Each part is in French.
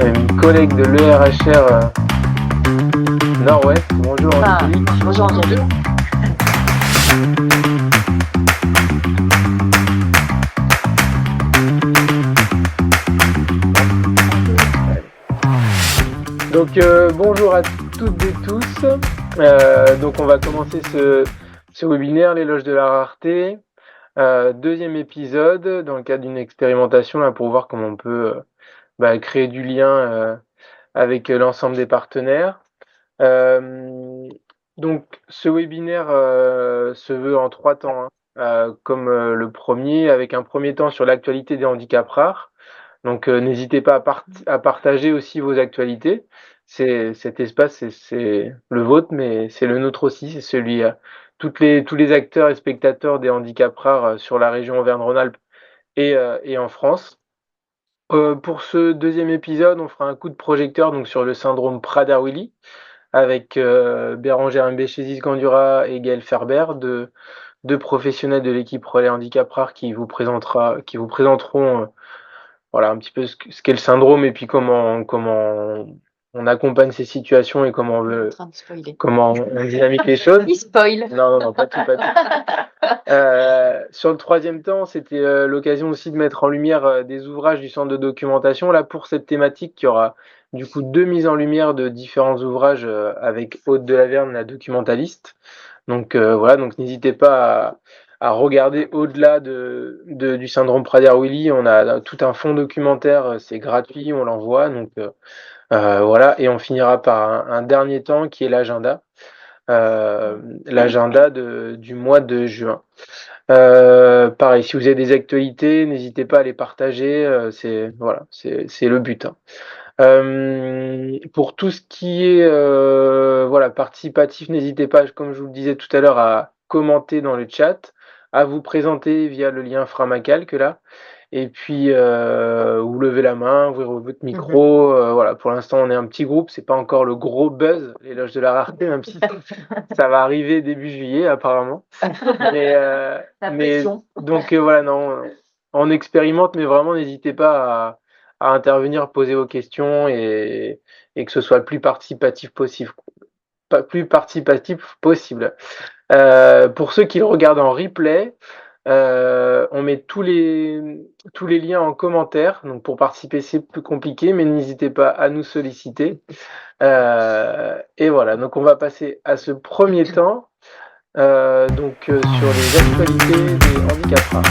une collègue de l'ERHR Nord-Ouest. Bonjour Angélique. Bonjour Angélique. Donc bonjour à toutes et tous. Donc on va commencer ce webinaire, l'éloge de la rareté. Deuxième épisode dans le cadre d'une expérimentation là pour voir comment on peut créer du lien avec l'ensemble des partenaires. Donc ce webinaire se veut en 3 temps, comme le premier, avec un premier temps sur l'actualité des handicaps rares. Donc n'hésitez pas à partager aussi vos actualités. Cet espace, c'est le vôtre, mais c'est le nôtre aussi. C'est celui tous les acteurs et spectateurs des handicaps rares sur la région Auvergne-Rhône-Alpes et en France. Pour ce deuxième épisode, on fera un coup de projecteur donc sur le syndrome Prader-Willi avec Bérangère Mbéchésis-Gandura et Gaël Ferber, deux professionnels de l'équipe Relais Handicap Rare qui vous présenteront voilà un petit peu ce qu'est le syndrome et puis comment on accompagne ces situations et comment on dynamique les choses. Il spoil. Non, pas tout. Sur le troisième temps, c'était l'occasion aussi de mettre en lumière des ouvrages du centre de documentation. Là, pour cette thématique, il y aura du coup 2 mises en lumière de différents ouvrages avec Aude Delaverne, la documentaliste. Donc voilà, donc n'hésitez pas à regarder au-delà du syndrome Prader-Willi. On a tout un fond documentaire, c'est gratuit, on l'envoie. Donc voilà, et on finira par un dernier temps qui est l'agenda. L'agenda du mois de juin. Pareil, si vous avez des actualités, n'hésitez pas à les partager. C'est le but. Pour tout ce qui est participatif, n'hésitez pas, comme je vous le disais tout à l'heure, à commenter dans le chat, à vous présenter via le lien Framacalc là. Et puis vous levez la main, ouvrir votre micro. Voilà, pour l'instant on est un petit groupe, c'est pas encore le gros buzz, l'éloge de la rareté, même si ça va arriver début juillet apparemment. Mais donc voilà, non, on expérimente, mais vraiment n'hésitez pas à intervenir, poser vos questions et que ce soit le plus participatif possible. Pour ceux qui le regardent en replay, on met tous les liens en commentaire. Donc pour participer, c'est plus compliqué, mais n'hésitez pas à nous solliciter. Et voilà, donc on va passer à ce premier temps, sur les actualités des handicaps rares.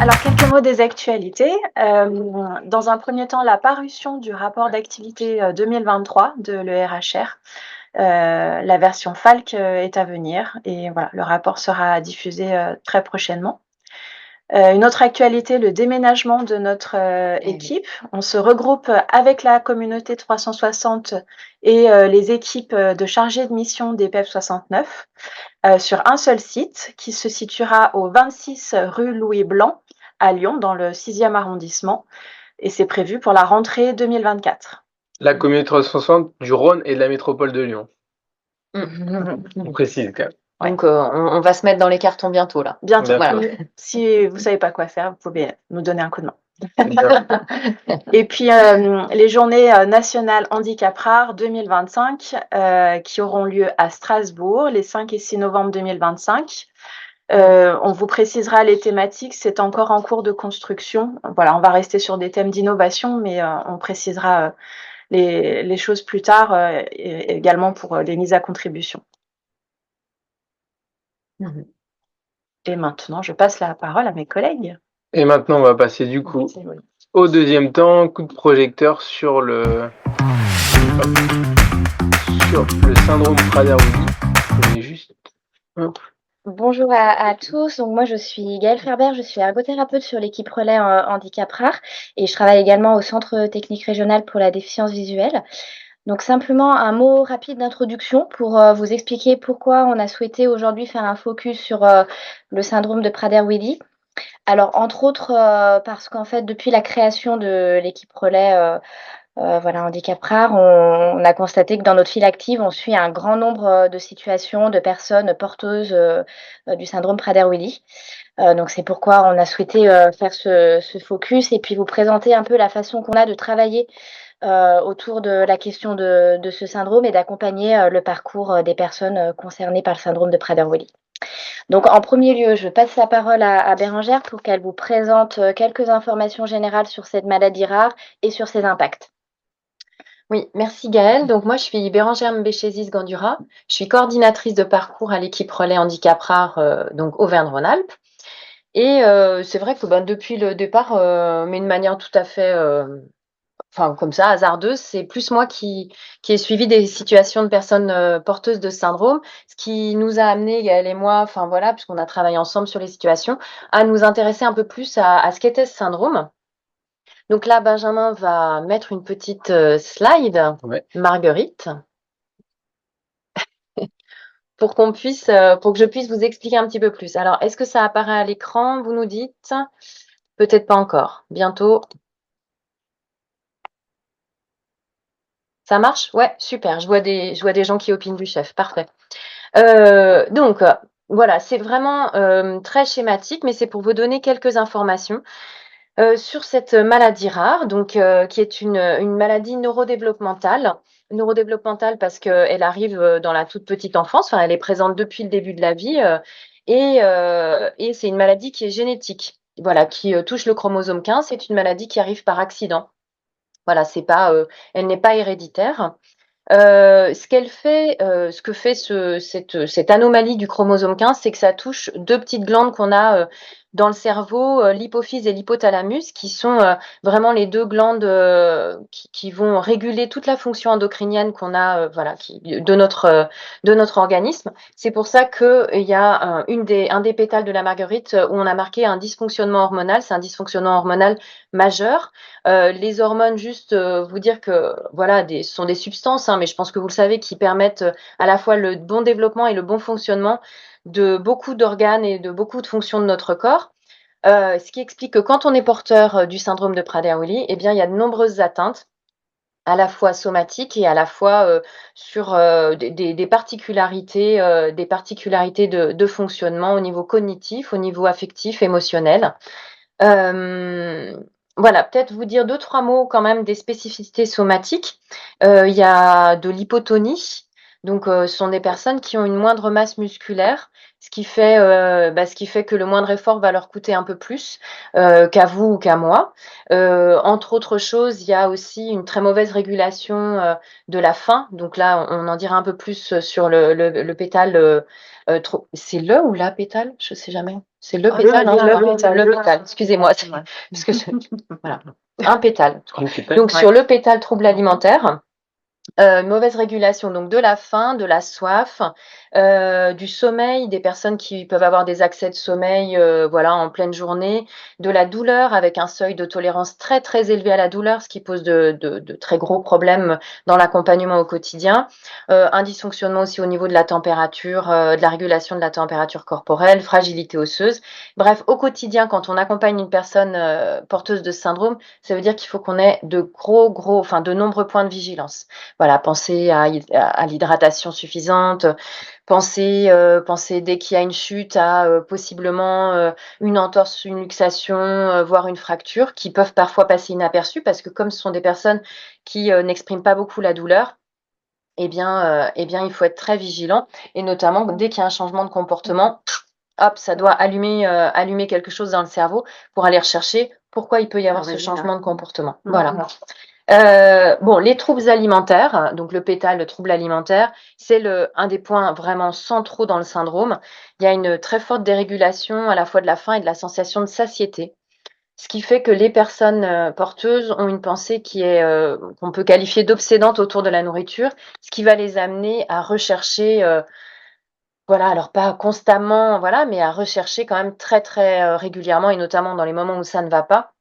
Alors, quelques mots des actualités. Dans un premier temps, la parution du rapport d'activité 2023 de l'ERHR. La version Falk est à venir et voilà, le rapport sera diffusé très prochainement. Une autre actualité, le déménagement de notre équipe. On se regroupe avec la communauté 360 et les équipes de chargés de mission des PEP 69 sur un seul site qui se situera au 26 rue Louis Blanc à Lyon, dans le 6e arrondissement. Et c'est prévu pour la rentrée 2024. La communauté 360 du Rhône et de la métropole de Lyon. On précise quand même. Ouais. Donc on va se mettre dans les cartons bientôt là. Bientôt. Voilà. Si vous savez pas quoi faire, vous pouvez nous donner un coup de main. Et puis les journées nationales handicap rare 2025 qui auront lieu à Strasbourg les 5 et 6 novembre 2025. On vous précisera les thématiques, c'est encore en cours de construction. Voilà, on va rester sur des thèmes d'innovation, mais on précisera les choses plus tard, et également pour les mises à contribution. Et maintenant, je passe la parole à mes collègues. Et maintenant, on va passer du coup au deuxième temps, coup de projecteur sur le syndrome Prader-Willi. Bonjour à tous, donc moi je suis Gaëlle Ferber, je suis ergothérapeute sur l'équipe Relais Handicap Rare et je travaille également au Centre technique régional pour la déficience visuelle. Donc simplement un mot rapide d'introduction pour vous expliquer pourquoi on a souhaité aujourd'hui faire un focus sur le syndrome de Prader-Willi. Alors entre autres parce qu'en fait depuis la création de l'équipe Relais voilà, handicap rare, on a constaté que dans notre file active, on suit un grand nombre, de situations de personnes porteuses, du syndrome Prader-Willi. Donc c'est pourquoi on a souhaité, faire ce focus et puis vous présenter un peu la façon qu'on a de travailler, autour de la question de ce syndrome et d'accompagner, le parcours, des personnes, concernées par le syndrome de Prader-Willi. Donc en premier lieu, je passe la parole à Bérengère pour qu'elle vous présente, quelques informations générales sur cette maladie rare et sur ses impacts. Oui, merci Gaëlle. Donc moi, je suis Bérengère Mbéchésis-Gandura. Je suis coordinatrice de parcours à l'équipe Relais Handicap Rare, donc Auvergne-Rhône-Alpes. Et c'est vrai que depuis le départ, mais de manière tout à fait, enfin comme ça, hasardeuse, c'est plus moi qui ai suivi des situations de personnes porteuses de ce syndrome, ce qui nous a amené, Gaëlle et moi, enfin voilà, puisqu'on a travaillé ensemble sur les situations, à nous intéresser un peu plus à ce qu'était ce syndrome. Donc là, Benjamin va mettre une petite slide, Ouais. Marguerite, pour pour que je puisse vous expliquer un petit peu plus. Alors, est-ce que ça apparaît à l'écran, vous nous dites? Peut-être pas encore. Bientôt. Ça marche? Ouais, super. Je vois des gens qui opinent du chef. Parfait. Donc, voilà, c'est vraiment très schématique, mais c'est pour vous donner quelques informations sur cette maladie rare, donc qui est une maladie neurodéveloppementale. Neurodéveloppementale parce qu'elle arrive dans la toute petite enfance, enfin, elle est présente depuis le début de la vie, et c'est une maladie qui est génétique. Voilà, qui touche le chromosome 15. C'est une maladie qui arrive par accident. Voilà, c'est pas, elle n'est pas héréditaire. Ce que fait cette anomalie du chromosome 15, c'est que ça touche 2 petites glandes qu'on a, dans le cerveau, l'hypophyse et l'hypothalamus, qui sont, vraiment les 2 glandes, qui vont réguler toute la fonction endocrinienne qu'on a, voilà, de notre organisme. C'est pour ça qu'il y a, un des pétales de la marguerite, où on a marqué un dysfonctionnement hormonal. C'est un dysfonctionnement hormonal majeur. Les hormones, juste vous dire que voilà, ce sont des substances, hein, mais je pense que vous le savez, qui permettent à la fois le bon développement et le bon fonctionnement de beaucoup d'organes et de beaucoup de fonctions de notre corps. Ce qui explique que quand on est porteur du syndrome de Prader-Willi, eh bien, il y a de nombreuses atteintes, à la fois somatiques et à la fois sur des particularités de fonctionnement au niveau cognitif, au niveau affectif, émotionnel. Voilà, peut-être vous dire 2-3 mots quand même des spécificités somatiques. Il y a de l'hypotonie, donc ce sont des personnes qui ont une moindre masse musculaire, ce qui fait que le moindre effort va leur coûter un peu plus, qu'à vous ou qu'à moi. Entre autres choses, il y a aussi une très mauvaise régulation, de la faim. Donc là, on en dira un peu plus sur le pétale, c'est le ou la pétale? Je sais jamais. C'est le pétale, hein, le pétale, excusez-moi, parce que voilà, un pétale. Donc sur le pétale, trouble alimentaire. Mauvaise régulation donc de la faim, de la soif, du sommeil, des personnes qui peuvent avoir des accès de sommeil, voilà, en pleine journée, de la douleur avec un seuil de tolérance très, très élevé à la douleur, ce qui pose de très gros problèmes dans l'accompagnement au quotidien. Un dysfonctionnement aussi au niveau de la température, de la régulation de la température corporelle, fragilité osseuse. Bref, au quotidien, quand on accompagne une personne, porteuse de ce syndrome, ça veut dire qu'il faut qu'on ait de nombreux points de vigilance. Voilà, penser à l'hydratation suffisante, penser dès qu'il y a une chute à, possiblement, une entorse, une luxation, voire une fracture qui peuvent parfois passer inaperçues parce que comme ce sont des personnes qui, n'expriment pas beaucoup la douleur, il faut être très vigilant et notamment dès qu'il y a un changement de comportement, hop, ça doit allumer quelque chose dans le cerveau pour aller rechercher pourquoi il peut y avoir ce changement de comportement. Voilà. Bon, les troubles alimentaires, donc le pétale, le trouble alimentaire, c'est un des points vraiment centraux dans le syndrome. Il y a une très forte dérégulation à la fois de la faim et de la sensation de satiété. Ce qui fait que les personnes porteuses ont une pensée qu'on peut qualifier d'obsédante autour de la nourriture, ce qui va les amener à rechercher, voilà, alors pas constamment, voilà, mais à rechercher quand même très, très régulièrement et notamment dans les moments où ça ne va pas,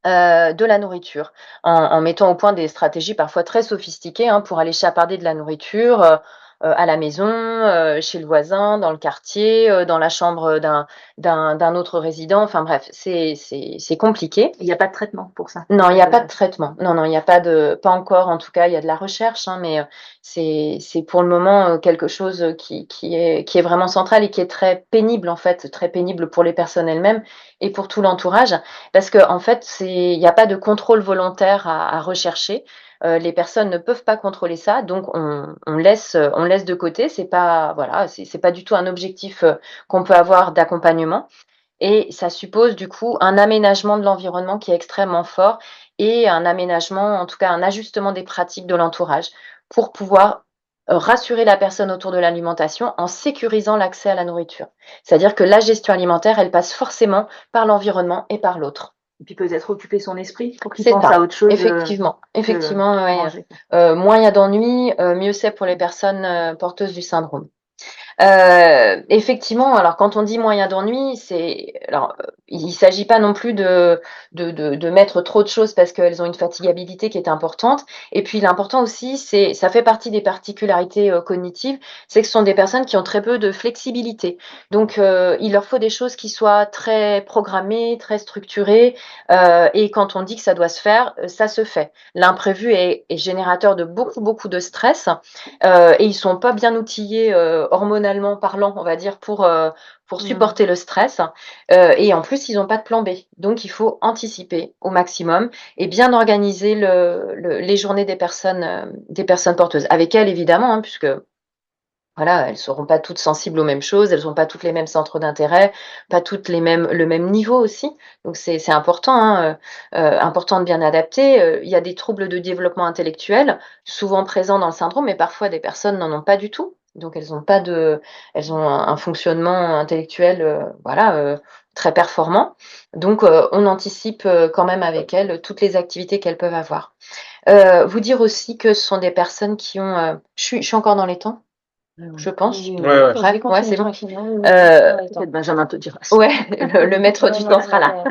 de la nourriture, en mettant au point des stratégies parfois très sophistiquées, hein, pour aller chaparder de la nourriture, à la maison, chez le voisin, dans le quartier, dans la chambre d'un autre résident. Enfin bref, c'est compliqué. Il n'y a pas de traitement pour ça? Non, il n'y a pas de traitement. Non, il n'y a pas encore, en tout cas, il y a de la recherche, hein, mais c'est pour le moment quelque chose qui est vraiment central et qui est très pénible, en fait, très pénible pour les personnes elles-mêmes et pour tout l'entourage, parce que en fait, il n'y a pas de contrôle volontaire à rechercher. Les personnes ne peuvent pas contrôler ça, donc on laisse de côté. C'est pas, voilà, c'est pas du tout un objectif qu'on peut avoir d'accompagnement. Et ça suppose du coup un aménagement de l'environnement qui est extrêmement fort et un aménagement, en tout cas un ajustement des pratiques de l'entourage pour pouvoir rassurer la personne autour de l'alimentation en sécurisant l'accès à la nourriture. C'est-à-dire que la gestion alimentaire, elle passe forcément par l'environnement et par l'autre. Et puis peut-être occuper son esprit pour qu'il C'est pense ça, à autre chose. effectivement, ouais. Manger. Moins il y a d'ennuis, mieux c'est pour les personnes porteuses du syndrome. Effectivement, alors quand on dit moyen d'ennui, il s'agit pas non plus de mettre trop de choses parce qu'elles ont une fatigabilité qui est importante. Et puis l'important aussi, ça fait partie des particularités cognitives, c'est que ce sont des personnes qui ont très peu de flexibilité. Donc il leur faut des choses qui soient très programmées, très structurées. Et quand on dit que ça doit se faire, ça se fait. L'imprévu est générateur de beaucoup de stress. Et ils sont pas bien outillés hormonalement parlant, on va dire, pour supporter le stress. Et en plus, ils n'ont pas de plan B. Donc, il faut anticiper au maximum et bien organiser les journées des personnes porteuses. Avec elles, évidemment, hein, puisque voilà, elles seront pas toutes sensibles aux mêmes choses, elles ont pas toutes les mêmes centres d'intérêt, pas toutes le même niveau aussi. Donc c'est important, hein, important de bien adapter. Il y a des troubles de développement intellectuel, souvent présents dans le syndrome, mais parfois des personnes n'en ont pas du tout. Donc elles ont un fonctionnement intellectuel, voilà, très performant. Donc on anticipe quand même avec elles toutes les activités qu'elles peuvent avoir. Vous dire aussi que ce sont des personnes qui ont, je suis encore dans les temps? Je pense. Oui, Ouais. Ouais, c'est bon. peut-être Benjamin te dira. Ouais, le maître du temps sera là.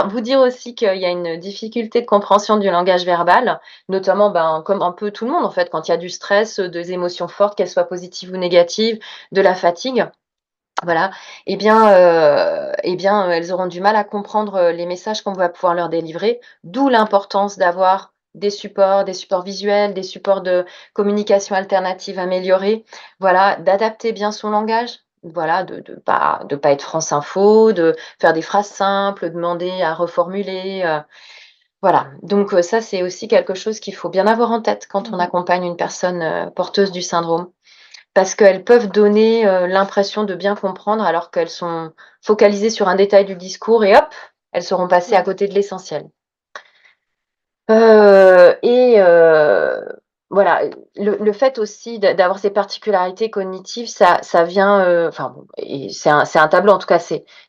Vous dire aussi qu'il y a une difficulté de compréhension du langage verbal, notamment comme un peu tout le monde en fait, quand il y a du stress, des émotions fortes, qu'elles soient positives ou négatives, de la fatigue. Voilà, elles auront du mal à comprendre les messages qu'on va pouvoir leur délivrer, d'où l'importance d'avoir des supports visuels, des supports de communication alternative améliorés, voilà, d'adapter bien son langage, voilà, de pas être France Info, de faire des phrases simples, demander à reformuler, voilà. Donc ça, c'est aussi quelque chose qu'il faut bien avoir en tête quand on accompagne une personne porteuse du syndrome. Parce qu'elles peuvent donner l'impression de bien comprendre alors qu'elles sont focalisées sur un détail du discours et hop, elles seront passées à côté de l'essentiel. Voilà, le fait aussi d'avoir ces particularités cognitives, ça vient, enfin bon, et c'est un tableau en tout cas,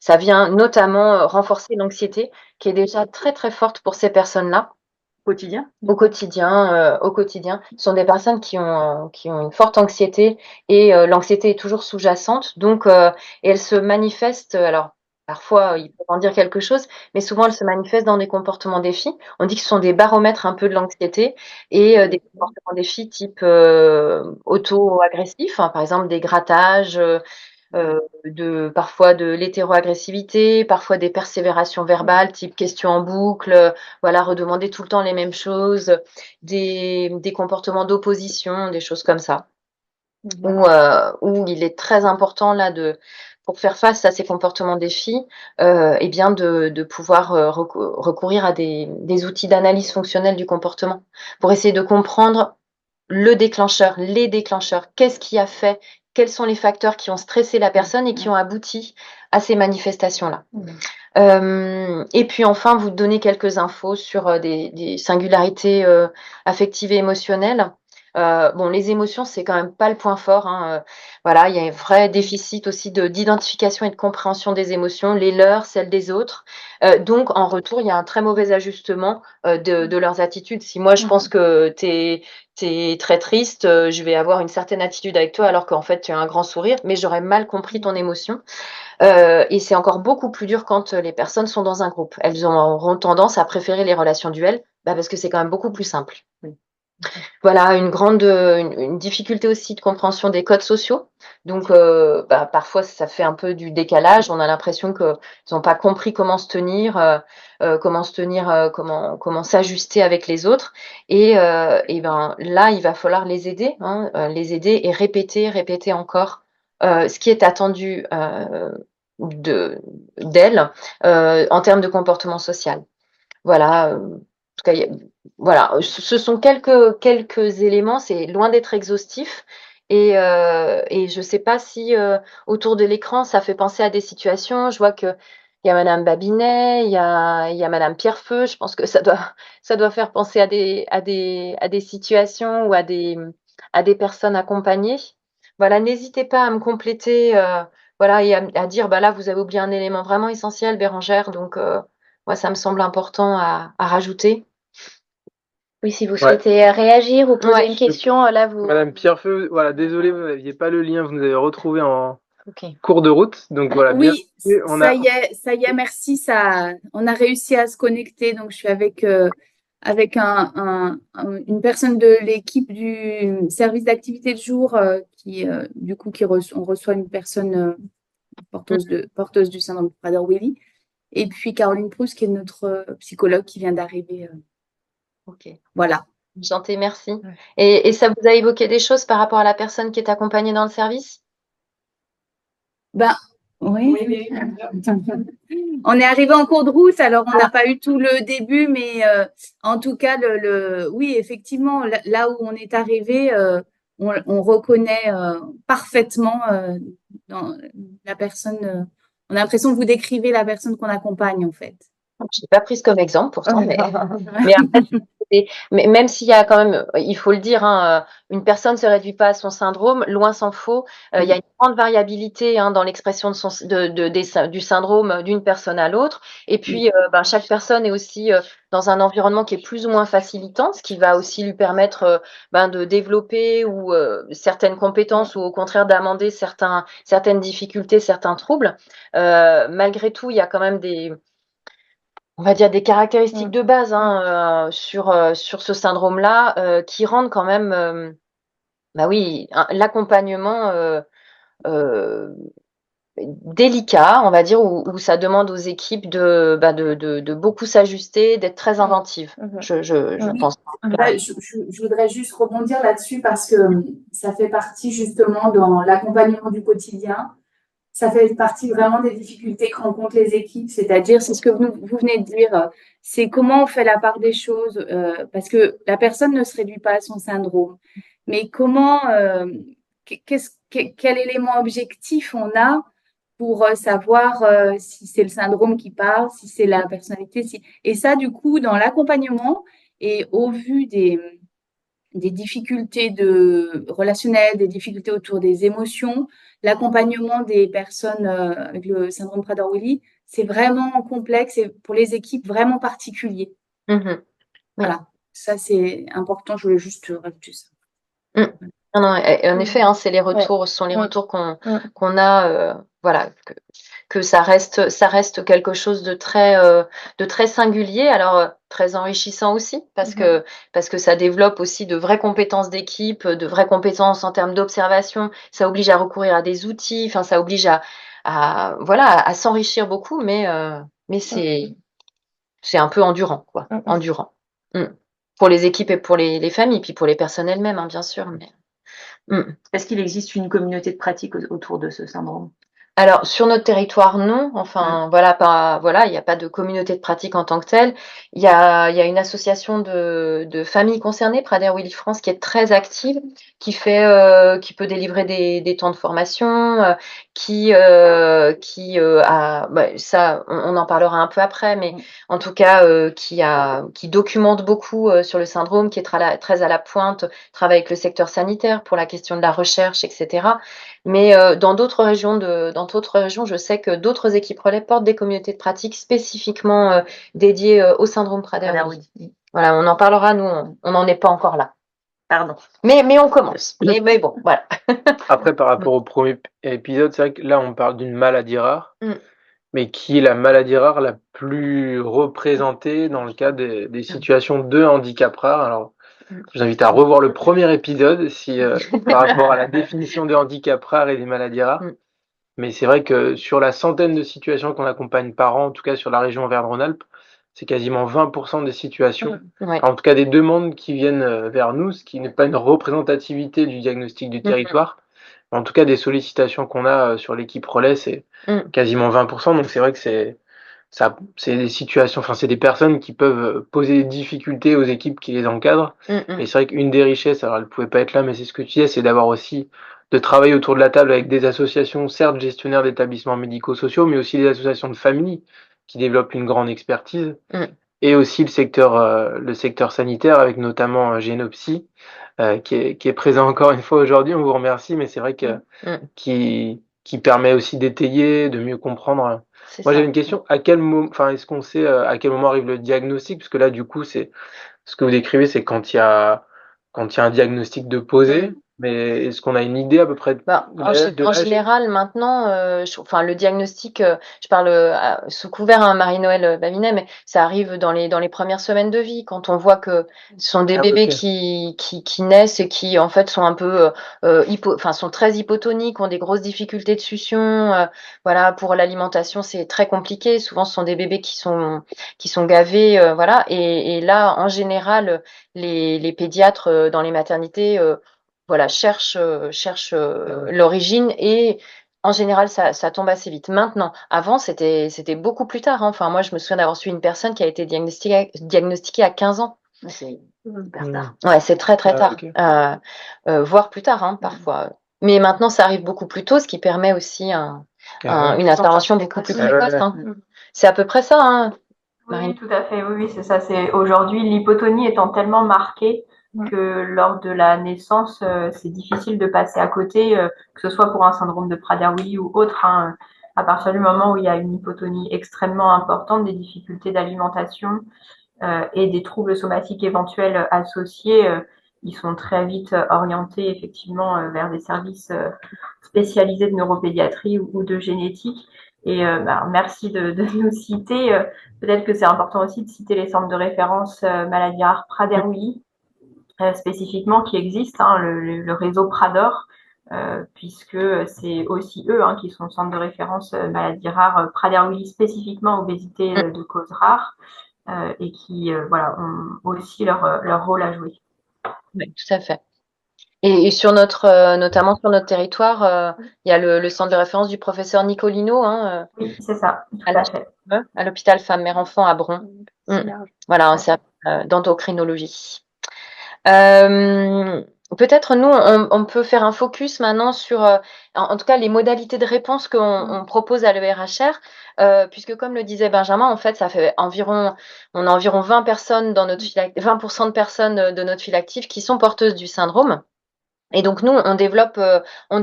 ça vient notamment renforcer l'anxiété qui est déjà très forte pour ces personnes-là. Quotidien. Au quotidien. Ce sont des personnes qui ont une forte anxiété et l'anxiété est toujours sous-jacente donc et elle se manifeste, alors parfois, ils peuvent en dire quelque chose, mais souvent elle se manifeste dans des comportements défis. On dit que ce sont des baromètres un peu de l'anxiété et des comportements défis type, auto-agressifs, hein, par exemple des grattages, parfois de l'hétéroagressivité, parfois des persévérations verbales, type questions en boucle, voilà, redemander tout le temps les mêmes choses, des comportements d'opposition, des choses comme ça. Où il est très important là pour faire face à ces comportements défis, et bien de pouvoir recourir à des outils d'analyse fonctionnelle du comportement pour essayer de comprendre les déclencheurs. Qu'est-ce qui a fait? Quels sont les facteurs qui ont stressé la personne et qui ont abouti à ces manifestations-là? Et puis enfin, vous donner quelques infos sur des singularités affectives et émotionnelles. Bon, les émotions, c'est quand même pas le point fort, hein, voilà, il y a un vrai déficit aussi d'identification et de compréhension des émotions, les leurs, celles des autres. Donc en retour, il y a un très mauvais ajustement de leurs attitudes. Si moi je pense que tu es très triste, je vais avoir une certaine attitude avec toi alors qu'en fait tu as un grand sourire, mais j'aurais mal compris ton émotion. Et c'est encore beaucoup plus dur quand les personnes sont dans un groupe. Elles auront tendance à préférer les relations duel, parce que c'est quand même beaucoup plus simple. Voilà, une difficulté aussi de compréhension des codes sociaux. Donc, parfois, ça fait un peu du décalage. On a l'impression qu'ils n'ont pas compris comment s'ajuster avec les autres. Et ben, là, il va falloir les aider, hein, les aider et répéter, répéter encore, ce qui est attendu, d'elles, en termes de comportement social. Voilà, en tout cas, voilà, ce sont quelques éléments, c'est loin d'être exhaustif et je sais pas si, autour de l'écran, ça fait penser à des situations. Je vois qu'il y a madame Babinet, il y a madame Pierrefeu. Je pense que ça doit faire penser à des situations ou à des personnes accompagnées. Voilà, n'hésitez pas à me compléter, voilà et à dire: «Bah, là, vous avez oublié un élément vraiment essentiel, Bérangère», donc moi, ça me semble important à rajouter. Oui, si vous Ouais. souhaitez réagir ou poser Ouais. une question, là, vous... Madame Pierrefeu, voilà, désolé, vous n'aviez pas le lien, vous nous avez retrouvé en Ok. cours de route. Donc voilà, bien Oui, sûr, on ça a. y est, merci. On a réussi à se connecter. Donc, je suis avec une personne de l'équipe du service d'activité de jour on reçoit une personne porteuse du syndrome de Prader-Willi. Et puis Caroline Proust, qui est notre psychologue qui vient d'arriver. OK. Voilà. Enchanté, merci. Et ça vous a évoqué des choses par rapport à la personne qui est accompagnée dans le service? Ben, oui. On est arrivé en cours de route, alors on n'a pas eu tout le début, mais en tout cas, oui, effectivement, là où on est arrivé, on reconnaît parfaitement dans la personne. On a l'impression que vous décrivez la personne qu'on accompagne, en fait. Je l'ai pas prise comme exemple pourtant, mais après, mais même s'il y a quand même, il faut le dire, hein, une personne se réduit pas à son syndrome, loin s'en faut. Il y a une grande variabilité, hein, dans l'expression du syndrome d'une personne à l'autre. Et puis, chaque personne est aussi, dans un environnement qui est plus ou moins facilitant, ce qui va aussi lui permettre, de développer ou certaines compétences ou au contraire d'amender certaines difficultés, certains troubles. Malgré tout, il y a quand même on va dire des caractéristiques de base, hein, sur ce syndrome-là, qui rendent quand même, oui, l'accompagnement, heu, délicat, on va dire, où ça demande aux équipes de beaucoup s'ajuster, d'être très inventives. Je Oui. pense. Je voudrais juste rebondir là-dessus parce que ça fait partie justement dans l'accompagnement du quotidien. Ça fait partie vraiment des difficultés que rencontrent les équipes, c'est-à-dire, c'est ce que vous venez de dire, c'est comment on fait la part des choses, parce que la personne ne se réduit pas à son syndrome, mais quel élément objectif on a pour savoir si c'est le syndrome qui parle, si c'est la personnalité, et ça, du coup, dans l'accompagnement et au vu des difficultés relationnelles, des difficultés autour des émotions, l'accompagnement des personnes avec le syndrome Prader-Willi, c'est vraiment complexe et pour les équipes vraiment particulier. Oui. Voilà, ça c'est important, je voulais juste rajouter ça. Non, en effet, hein, ce sont les retours qu'on a, voilà, que ça reste quelque chose de très singulier, alors, très enrichissant aussi parce que ça développe aussi de vraies compétences d'équipe, de vraies compétences en termes d'observation. Ça oblige à recourir à des outils, enfin ça oblige à s'enrichir beaucoup, mais c'est un peu endurant, quoi, endurant. Pour les équipes et pour les familles, puis pour les personnes elles-mêmes, hein, bien sûr, mais Est-ce qu'il existe une communauté de pratique autour de ce syndrome? Alors, sur notre territoire, non. Enfin, voilà, il y a pas de communauté de pratique en tant que telle. Il y a une association de familles concernées, Prader-Willi France, qui est très active, qui peut délivrer des temps de formation, qui a ça, on en parlera un peu après, mais en tout cas, qui documente beaucoup, sur le syndrome, qui est très à la pointe, travaille avec le secteur sanitaire pour la question de la recherche et cetera. Mais dans d'autres régions, je sais que d'autres équipes relais portent des communautés de pratique spécifiquement, dédiées, au syndrome Prader-Willi. Voilà, on en parlera, nous, on n'en est pas encore là. Pardon. Mais on commence. Mais bon, voilà. Après, par rapport au premier épisode, c'est vrai que là, on parle d'une maladie rare, mais qui est la maladie rare la plus représentée dans le cas des situations de handicap rare. Alors, Je vous invite à revoir le premier épisode si, par rapport à la définition de handicap rare et des maladies rares. Mm. Mais c'est vrai que sur la centaine de situations qu'on accompagne par an, en tout cas sur la région Auvergne-Rhône-Alpes, c'est quasiment 20% des situations, Ouais. en tout cas des demandes qui viennent vers nous, ce qui n'est pas une représentativité du diagnostic du territoire. En tout cas, des sollicitations qu'on a sur l'équipe relais, c'est Mm. quasiment 20%. Donc c'est vrai que c'est des situations, enfin c'est des personnes qui peuvent poser des difficultés aux équipes qui les encadrent. Mm. Et c'est vrai qu'une des richesses, alors elle pouvait pas être là, mais c'est ce que tu disais, c'est d'avoir aussi de travailler autour de la table avec des associations, certes gestionnaires d'établissements médico-sociaux, mais aussi des associations de familles qui développent une grande expertise. Mm. Et aussi le secteur sanitaire avec notamment Génopsy, qui est présent encore une fois aujourd'hui. On vous remercie, mais c'est vrai que Mm. qui permet aussi d'étayer, de mieux comprendre. C'est Moi, ça. j'avais une question. À quel moment, enfin, est-ce qu'on sait à quel moment arrive le diagnostic? Parce que là, du coup, c'est ce que vous décrivez, c'est quand il y a un diagnostic de posé. Mais est-ce qu'on a une idée à peu près de Bah, l'âge? en général, maintenant, enfin, le diagnostic, je parle sous couvert, hein, Marie-Noël Babinet, mais ça arrive dans les premières semaines de vie, quand on voit que ce sont des Ah, bébés ok. qui naissent et qui, en fait, sont un peu, enfin, sont très hypotoniques, ont des grosses difficultés de succion. Voilà, pour l'alimentation, c'est très compliqué. Souvent, ce sont des bébés qui sont gavés, voilà. Et là, en général, les pédiatres dans les maternités, voilà, cherche l'origine et en général, ça tombe assez vite. Maintenant, avant, c'était beaucoup plus tard, hein. Enfin, moi, je me souviens d'avoir suivi une personne qui a été diagnostiquée à 15 ans. C'est hyper tard. Ouais, c'est très, très Ah, tard, ok. voire plus tard, hein, parfois. Mais maintenant, ça arrive beaucoup plus tôt, ce qui permet aussi une intervention beaucoup plus Ah, précoce, ouais. hein. C'est à peu près ça, hein, Marine? Oui, tout à fait. Oui, c'est ça. C'est aujourd'hui l'hypotonie étant tellement marquée que lors de la naissance, c'est difficile de passer à côté, que ce soit pour un syndrome de Prader-Willi ou autre, hein. À partir du moment où il y a une hypotonie extrêmement importante, des difficultés d'alimentation et des troubles somatiques éventuels associés, ils sont très vite orientés effectivement vers des services spécialisés de neuropédiatrie ou de génétique. Et merci de nous citer. Peut-être que c'est important aussi de citer les centres de référence maladies rares Prader-Willi, spécifiquement qui existent, hein, le réseau Prador, puisque c'est aussi eux qui sont centres de référence maladies rares Prader-Willi spécifiquement obésité de cause rare, et qui voilà, ont aussi leur rôle à jouer. Oui, tout à fait. Et sur notamment sur notre territoire, il y a le centre de référence du professeur Nicolino, hein, Oui, c'est ça, tout à fait. à l'hôpital Femmes Mère Enfant à Bron. Voilà, un service d'endocrinologie. Peut-être nous, on peut faire un focus maintenant sur, en tout cas, les modalités de réponse qu'on propose à l'ERHR, puisque comme le disait Benjamin, en fait, on a environ 20 personnes dans notre 20% de personnes de notre file active qui sont porteuses du syndrome. Et donc nous, on développe deux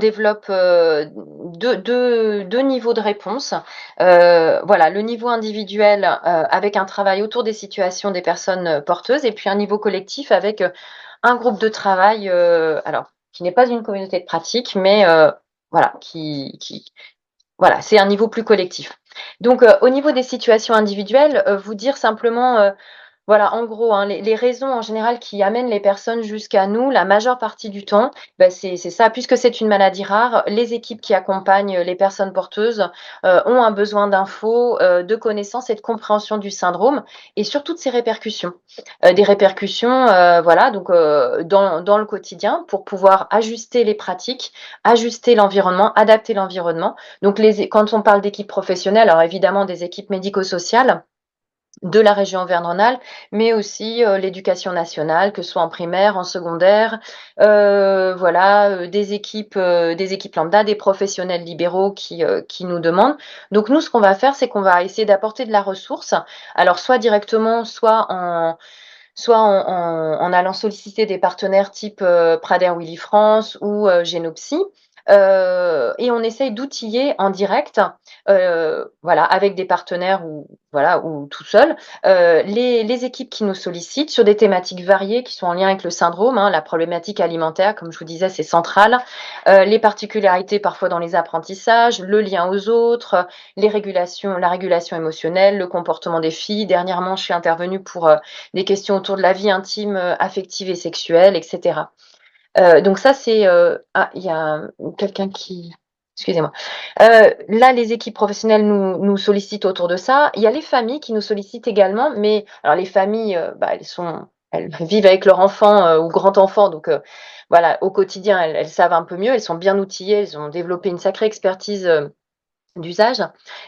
niveaux de réponse. Voilà, le niveau individuel avec un travail autour des situations des personnes porteuses, et puis un niveau collectif avec un groupe de travail, alors qui n'est pas une communauté de pratique, mais voilà, voilà, c'est un niveau plus collectif. Donc au niveau des situations individuelles, vous dire simplement voilà, en gros, hein, les raisons en général qui amènent les personnes jusqu'à nous, la majeure partie du temps, c'est ça. Puisque c'est une maladie rare, les équipes qui accompagnent les personnes porteuses ont un besoin d'infos, de connaissances et de compréhension du syndrome et surtout de ses répercussions. Des répercussions, voilà, donc dans le quotidien pour pouvoir ajuster les pratiques, ajuster l'environnement, adapter l'environnement. Donc quand on parle d'équipes professionnelles, alors évidemment des équipes médico-sociales de la région Auvergne-Rhône-Alpes, mais aussi l'éducation nationale, que ce soit en primaire, en secondaire, voilà, des équipes lambda, des professionnels libéraux qui nous demandent. Donc nous, ce qu'on va faire, c'est qu'on va essayer d'apporter de la ressource, alors soit directement, soit en allant solliciter des partenaires type Prader-Willi France ou Génopsy. Et on essaye d'outiller en direct voilà, avec des partenaires ou tout seul. Les équipes qui nous sollicitent sur des thématiques variées qui sont en lien avec le syndrome, hein, la problématique alimentaire, comme je vous disais, c'est central. Les particularités parfois dans les apprentissages, le lien aux autres, la régulation émotionnelle, le comportement des filles. Dernièrement, je suis intervenue pour des questions autour de la vie intime, affective et sexuelle, etc. Donc ça, c'est il y a quelqu'un qui. Excusez-moi. Là, les équipes professionnelles nous sollicitent autour de ça. Il y a les familles qui nous sollicitent également, mais alors les familles, elles vivent avec leur enfant ou grand-enfant, donc voilà, au quotidien, elles savent un peu mieux, elles sont bien outillées, elles ont développé une sacrée expertise d'usage,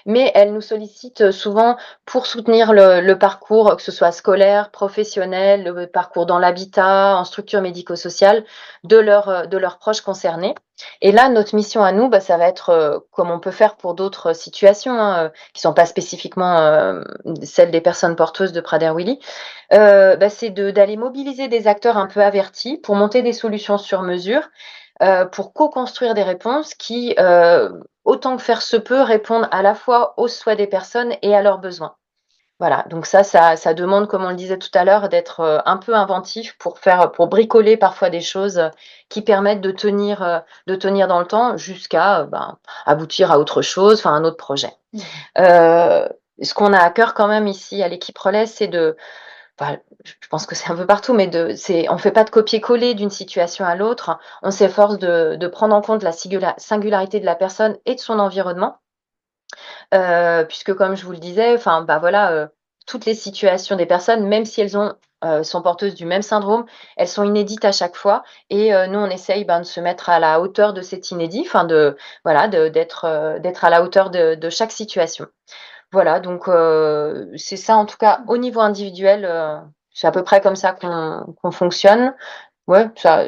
mais elles nous sollicitent souvent pour soutenir le parcours, que ce soit scolaire, professionnel, le parcours dans l'habitat, en structure médico-sociale de leurs proches concernés. Et là, notre mission à nous, ça va être, comme on peut faire pour d'autres situations, hein, qui sont pas spécifiquement celles des personnes porteuses de Prader-Willi, c'est d'aller mobiliser des acteurs un peu avertis pour monter des solutions sur mesure, pour co-construire des réponses qui, autant que faire se peut, répondent à la fois aux souhaits des personnes et à leurs besoins. Voilà, donc ça demande, comme on le disait tout à l'heure, d'être un peu inventif pour bricoler parfois des choses qui permettent de tenir dans le temps jusqu'à aboutir à autre chose, enfin un autre projet. Ce qu'on a à cœur quand même ici à l'équipe Relais, c'est je pense que c'est un peu partout, mais on fait pas de copier-coller d'une situation à l'autre. On s'efforce de prendre en compte la singularité de la personne et de son environnement, puisque comme je vous le disais, toutes les situations des personnes, même si elles sont porteuses du même syndrome, elles sont inédites à chaque fois. Et nous, on essaye de se mettre à la hauteur de cet inédit, d'être à la hauteur de chaque situation. Voilà, donc c'est ça en tout cas au niveau individuel, c'est à peu près comme ça qu'on fonctionne. Ouais, ça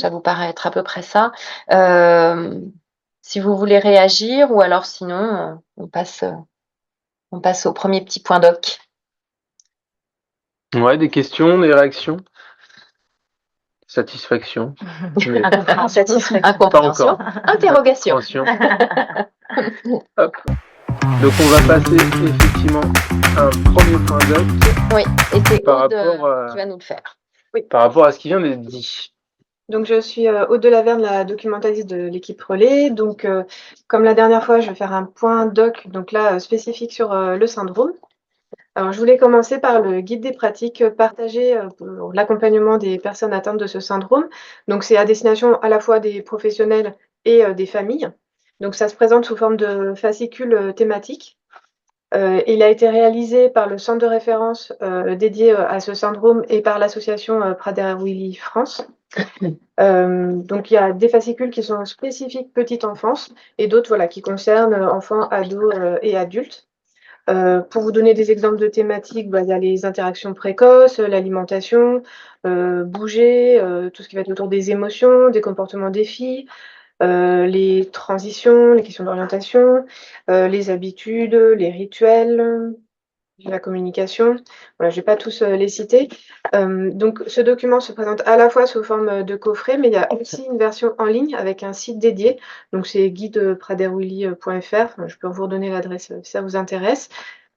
vous paraît être à peu près ça. Si vous voulez réagir ou alors sinon, on passe au premier petit point doc. Ouais, des questions, des réactions? Satisfaction? Incompréhension. Interrogation. Hop. Donc on va passer effectivement à un premier point doc. Oui, et c'est par Aude rapport, qui va nous le faire. par rapport à ce qui vient d'être dit. Donc, je suis Aude Delaverne, la documentaliste de l'équipe Relais. Donc, comme la dernière fois, je vais faire un point doc, donc là, spécifique sur le syndrome. Alors, je voulais commencer par le guide des pratiques partagées pour l'accompagnement des personnes atteintes de ce syndrome. Donc, c'est à destination à la fois des professionnels et des familles. Donc, ça se présente sous forme de fascicules thématiques. Il a été réalisé par le centre de référence dédié à ce syndrome et par l'association Prader-Willi France. Donc il y a des fascicules qui sont spécifiques petite enfance et d'autres qui concernent enfants, ados et adultes. Pour vous donner des exemples de thématiques, il y a les interactions précoces, l'alimentation, bouger, tout ce qui va être autour des émotions, des comportements des filles, les transitions, les questions d'orientation, les habitudes, les rituels, la communication. Voilà, je ne vais pas tous les citer. Donc, ce document se présente à la fois sous forme de coffret, mais il y a aussi une version en ligne avec un site dédié. Donc, c'est guidepraderwilly.fr. Je peux vous redonner l'adresse si ça vous intéresse.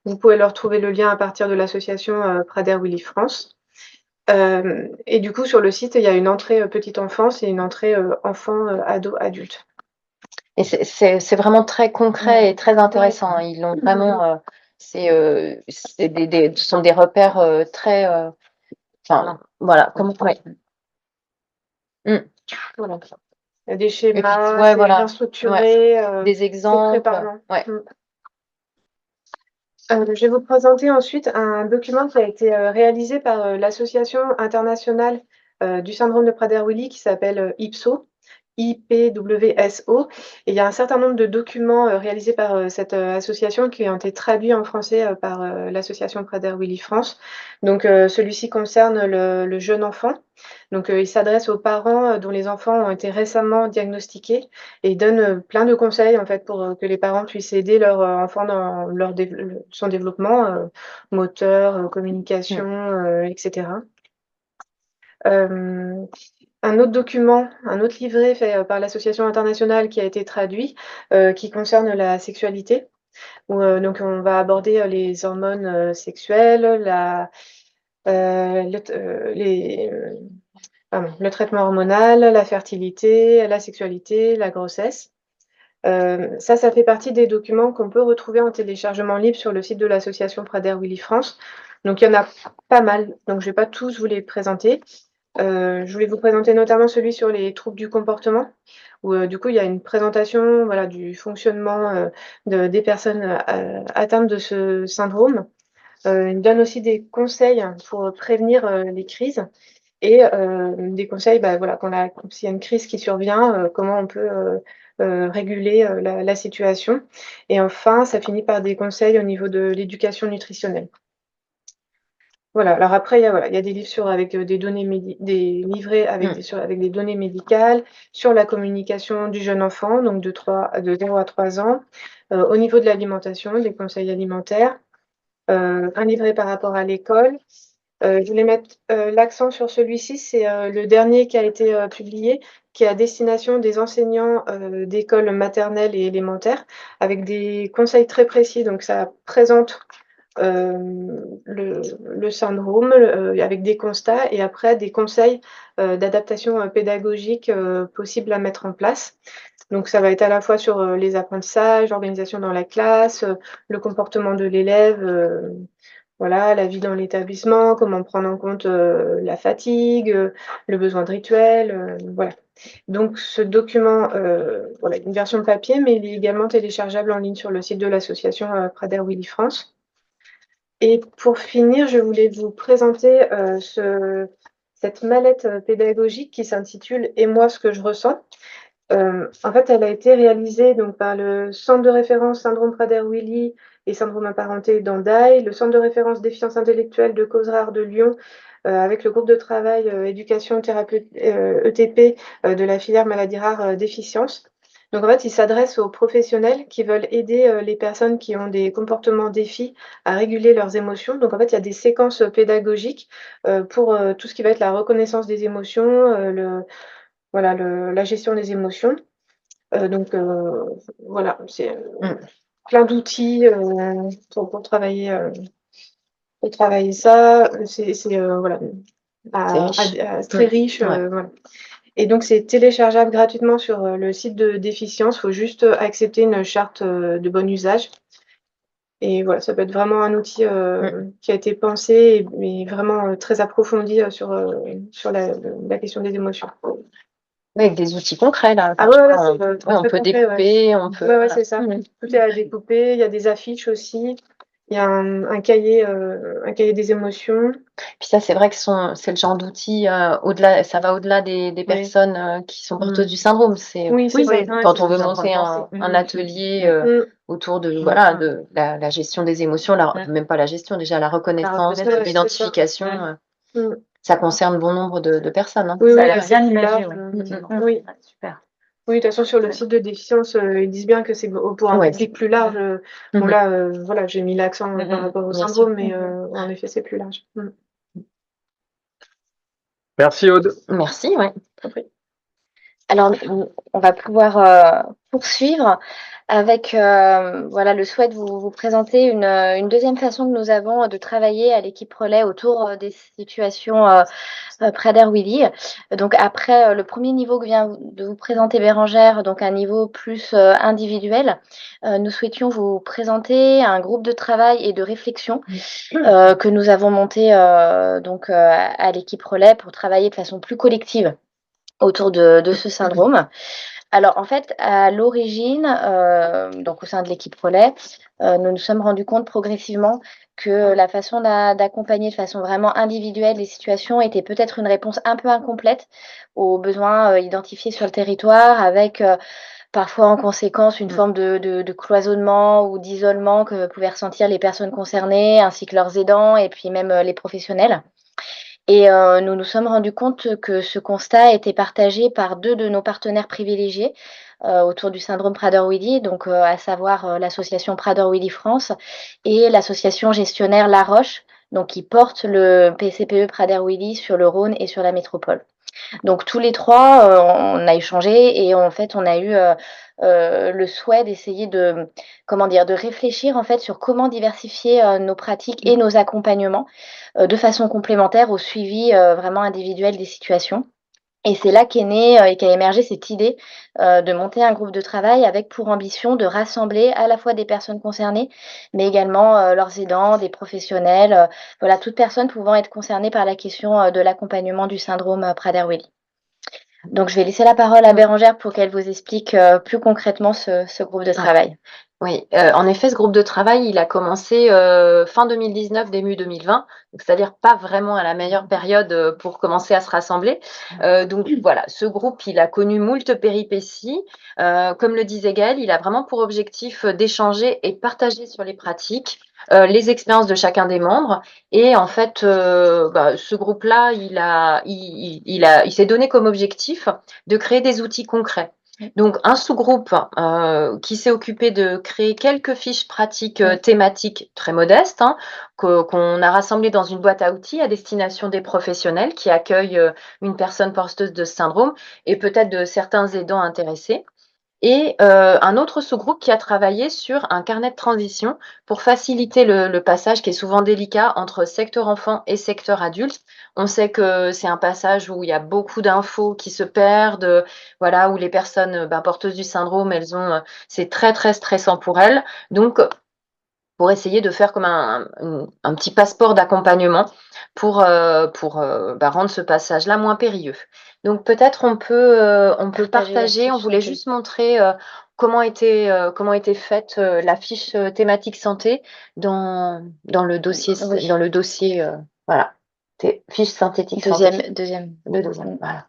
Vous pouvez leur trouver le lien à partir de l'association Prader-Willi France. Et du coup, sur le site, il y a une entrée petite enfance et une entrée enfant, ado, adulte. Et c'est vraiment très concret et très intéressant. Ils l'ont vraiment. Ce sont des repères très. Voilà. Ouais. Voilà. Il y a des schémas, c'est bien structuré, des exemples. c'est très parlant. Je vais vous présenter ensuite un document qui a été réalisé par l'Association internationale du syndrome de Prader-Willi qui s'appelle IPSO. IPWSO. Et il y a un certain nombre de documents réalisés par cette association qui ont été traduits en français par l'association Prader-Willi France. Donc, celui-ci concerne le jeune enfant. Donc, il s'adresse aux parents dont les enfants ont été récemment diagnostiqués et il donne plein de conseils en fait pour que les parents puissent aider leur enfant dans son développement moteur, communication, etc. Un autre document, un autre livret fait par l'association internationale qui a été traduit, qui concerne la sexualité. Où, donc on va aborder les hormones sexuelles, le traitement hormonal, la fertilité, la sexualité, la grossesse. Ça fait partie des documents qu'on peut retrouver en téléchargement libre sur le site de l'association Prader-Willi France. Donc il y en a pas mal, donc je ne vais pas tous vous les présenter. Je voulais vous présenter notamment celui sur les troubles du comportement, où du coup il y a une présentation voilà, du fonctionnement des personnes atteintes de ce syndrome. Il donne aussi des conseils pour prévenir les crises et des conseils, voilà, s'il y a une crise qui survient, comment on peut réguler la situation. Et enfin, ça finit par des conseils au niveau de l'éducation nutritionnelle. Voilà, alors après, il y a des livres avec des données des livrets avec des données médicales, sur la communication du jeune enfant, donc de 0 à 3 ans, au niveau de l'alimentation, des conseils alimentaires, un livret par rapport à l'école. Je voulais mettre l'accent sur celui-ci, c'est le dernier qui a été publié, qui est à destination des enseignants d'écoles maternelles et élémentaires, avec des conseils très précis. Donc ça présente le syndrome avec des constats et après des conseils d'adaptation pédagogique possibles à mettre en place. Donc ça va être à la fois sur les apprentissages, l'organisation dans la classe, le comportement de l'élève, voilà, la vie dans l'établissement, comment prendre en compte la fatigue, le besoin de rituel, voilà. Donc ce document, voilà, une version papier, mais il est également téléchargeable en ligne sur le site de l'association Prader-Willi France. Et pour finir, je voulais vous présenter cette mallette pédagogique qui s'intitule « Et moi, ce que je ressens ». En fait, elle a été réalisée donc, par le Centre de référence syndrome Prader-Willi et syndrome apparenté d'Andaï, le Centre de référence déficience intellectuelle de causes rares de Lyon, avec le groupe de travail éducation thérapeutique ETP de la filière maladies rares déficience. Donc en fait, il s'adresse aux professionnels qui veulent aider les personnes qui ont des comportements défis à réguler leurs émotions. Donc en fait, il y a des séquences pédagogiques pour tout ce qui va être la reconnaissance des émotions, la gestion des émotions. Donc voilà, c'est plein d'outils pour travailler ça. C'est voilà, très riche. Ouais. Voilà. Et donc, c'est téléchargeable gratuitement sur le site de Déficience. Il faut juste accepter une charte de bon usage. Et voilà, ça peut être vraiment un outil qui a été pensé et vraiment très approfondi sur la question des émotions. Avec des outils concrets, là. Ah ouais, On peut découper, on peut. Ouais, c'est ça. Tout est à découper. Il y a des affiches aussi. Il y a un cahier des émotions. Puis ça, c'est vrai que c'est le genre d'outil au-delà, ça va au-delà des personnes qui sont porteuses du syndrome. C'est quand on veut monter un atelier autour de de la gestion des émotions, même pas la gestion, déjà la reconnaissance, l'identification. Ça concerne bon nombre de personnes. Hein. Ça a l'air bien imagé. Oui, super. Oui, de toute façon, sur le site de Déficience, ils disent bien que c'est pour un public plus large. Bon, là, voilà, j'ai mis l'accent par rapport au syndrome, mais en effet, c'est plus large. Merci, Aude. Merci, ouais. Alors, on va pouvoir poursuivre avec le souhait de vous présenter une deuxième façon que nous avons de travailler à l'équipe relais autour des situations Prader-Willi. Donc après le premier niveau que vient de vous présenter Bérangère, donc un niveau plus individuel, nous souhaitions vous présenter un groupe de travail et de réflexion que nous avons monté à l'équipe relais pour travailler de façon plus collective autour de ce syndrome. Alors, en fait, à l'origine, donc au sein de l'équipe relais, nous nous sommes rendus compte progressivement que la façon d'accompagner de façon vraiment individuelle les situations était peut-être une réponse un peu incomplète aux besoins identifiés sur le territoire, avec parfois en conséquence une forme de cloisonnement ou d'isolement que pouvaient ressentir les personnes concernées, ainsi que leurs aidants et puis même les professionnels. Et nous nous sommes rendus compte que ce constat était partagé par 2 de nos partenaires privilégiés autour du syndrome Prader-Willi, donc à savoir l'association Prader-Willi France et l'association gestionnaire La Roche donc qui porte le PCPE Prader-Willi sur le Rhône et sur la métropole. Donc tous les 3, on a échangé et en fait, on a eu, le souhait d'essayer de, comment dire? De réfléchir en fait sur comment diversifier, nos pratiques et nos accompagnements, de façon complémentaire au suivi, vraiment individuel des situations. Et c'est là qu'est née, et qu'a émergé cette idée, de monter un groupe de travail avec pour ambition de rassembler à la fois des personnes concernées, mais également, leurs aidants, des professionnels, voilà, toute personne pouvant être concernée par la question, de l'accompagnement du syndrome, Prader-Willi. Donc je vais laisser la parole à Bérangère pour qu'elle vous explique, plus concrètement ce groupe de travail. Oui, en effet, ce groupe de travail, il a commencé, fin 2019, début 2020, donc c'est-à-dire pas vraiment à la meilleure période, pour commencer à se rassembler. Donc voilà, ce groupe, il a connu moult péripéties. Comme le disait Gaëlle, il a vraiment pour objectif, d'échanger et de partager sur les pratiques, les expériences de chacun des membres et en fait, ce groupe-là, il s'est donné comme objectif de créer des outils concrets. Donc un sous-groupe, qui s'est occupé de créer quelques fiches pratiques, thématiques très modestes, hein, qu'on a rassemblées dans une boîte à outils à destination des professionnels qui accueillent, une personne porteuse de ce syndrome et peut-être de certains aidants intéressés. Et un autre sous-groupe qui a travaillé sur un carnet de transition pour faciliter le passage qui est souvent délicat entre secteur enfant et secteur adulte. On sait que c'est un passage où il y a beaucoup d'infos qui se perdent, voilà, où les personnes, porteuses du syndrome, c'est très, très stressant pour elles. Donc pour essayer de faire comme un petit passeport d'accompagnement pour rendre ce passage-là moins périlleux. Donc peut-être on peut partager. On voulait juste montrer, comment était faite, la fiche, thématique santé dans le dossier Oui. voilà, fiche synthétique santé. Deuxième. Le deuxième, voilà.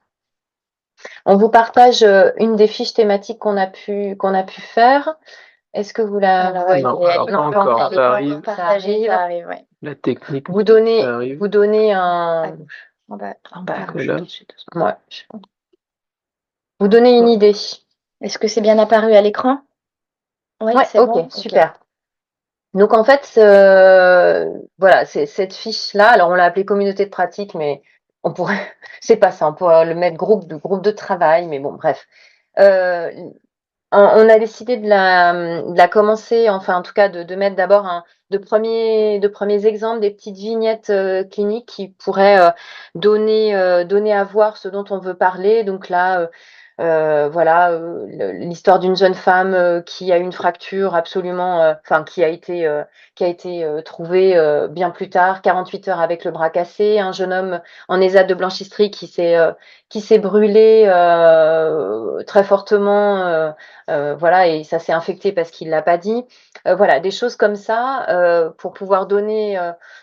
On vous partage, une des fiches thématiques qu'on a pu faire. Est-ce que vous la Alors, Non, alors pas encore, ça arrive. Ça arrive, ouais. La technique, Vous ça arrive. donnez À un, gauche. En bas. Bah, Et là, ouais. Vous donnez une idée. Est-ce que c'est bien apparu à l'écran? Ouais, c'est OK, bon? super. Donc en fait, voilà, c'est cette fiche-là, alors on l'a appelée communauté de pratique, mais on pourrait c'est pas ça, on pourrait le mettre groupe de travail, mais bon, bref. On a décidé de la commencer, enfin en tout cas de mettre d'abord de premiers exemples, des petites vignettes, cliniques qui pourraient, donner à voir ce dont on veut parler. Donc là, voilà, l'histoire d'une jeune femme, qui a eu une fracture absolument, enfin qui a été, trouvée, bien plus tard, 48 heures avec le bras cassé. Un jeune homme en ESAT de blanchisserie qui s'est brûlé, très fortement, voilà, et ça s'est infecté parce qu'il l'a pas dit. Voilà, des choses comme ça, pour pouvoir donner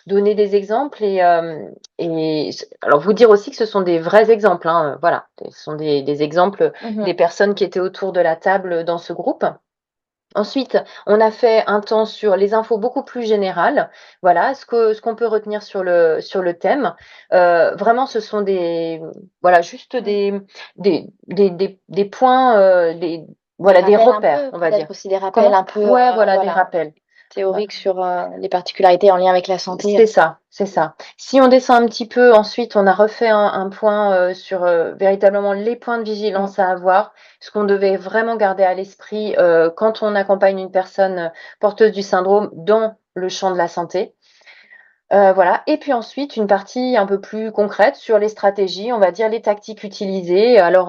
des exemples et alors vous dire aussi que ce sont des vrais exemples, hein, voilà. Ce sont des exemples des personnes qui étaient autour de la table dans ce groupe. Ensuite, on a fait un temps sur les infos beaucoup plus générales. Voilà, ce qu'on peut retenir sur le thème. Vraiment, ce sont juste des points, des repères, on va dire. Aussi des rappels un peu, Ouais, voilà, des rappels. théoriques sur, les particularités en lien avec la santé. C'est ça. Si on descend un petit peu, ensuite, on a refait un point, sur, véritablement les points de vigilance à avoir, ce qu'on devait vraiment garder à l'esprit, quand on accompagne une personne, porteuse du syndrome dans le champ de la santé. Voilà, et puis ensuite une partie un peu plus concrète sur les stratégies, on va dire les tactiques utilisées. Alors,